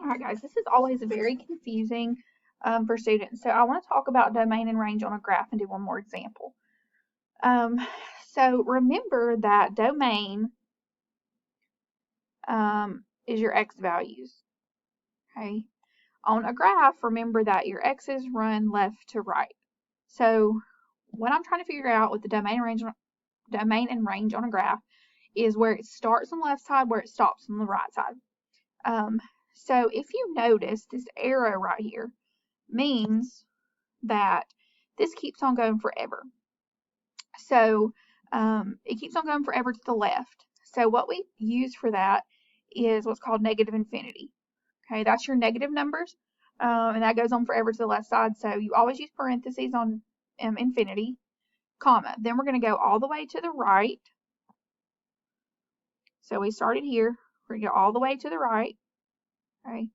Alright guys, this is always very confusing for students. So I want to talk about domain and range on a graph and do one more example. So remember that domain is your x values. Okay. On a graph, remember that your x's run left to right. So what I'm trying to figure out with the domain and range on a graph is where it starts on the left side, where it stops on the right side. So if you notice, this arrow right here means that this keeps on going forever. So it keeps on going forever to the left. So what we use for that is what's called negative infinity. Okay, that's your negative numbers, and that goes on forever to the left side. So you always use parentheses on infinity, comma. Then we're going to go all the way to the right. So we started here. We're going to go all the way to the right. Okay.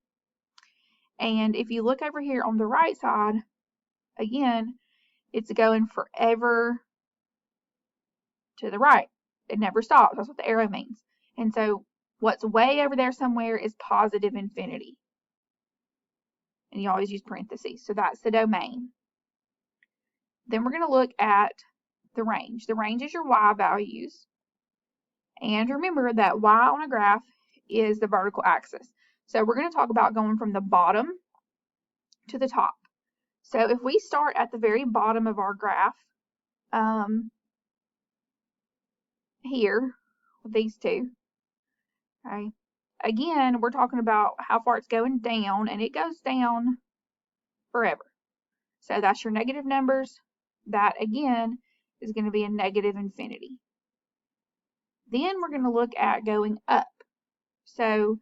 And if you look over here on the right side, again, it's going forever to the right. It never stops. That's what the arrow means. And so what's way over there somewhere is positive infinity. And you always use parentheses. So that's the domain. Then we're going to look at the range. The range is your y values. And remember that y on a graph is the vertical axis. So we're going to talk about going from the bottom to the top. So if we start at the very bottom of our graph, here with these two, okay, again, we're talking about how far it's going down, and it goes down forever. So that's your negative numbers. That, again, is going to be a negative infinity. Then we're going to look at going up. So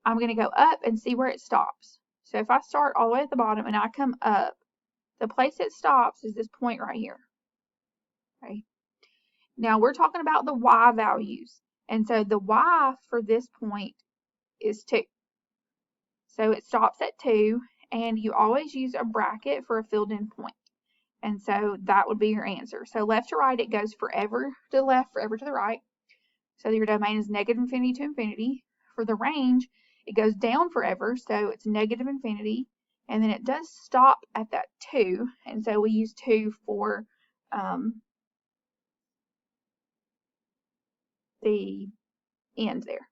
I'm going to go up and see where it stops. So if I start all the way at the bottom and I come up, the place it stops is this point right here. Okay. Now we're talking about the y values. And so the y for this point is 2. So it stops at 2, and you always use a bracket for a filled-in point. And so that would be your answer. So left to right, it goes forever to the left, forever to the right. So your domain is negative infinity to infinity. For the range, it goes down forever, so it's negative infinity. And then it does stop at that 2, and so we use 2 for the end there.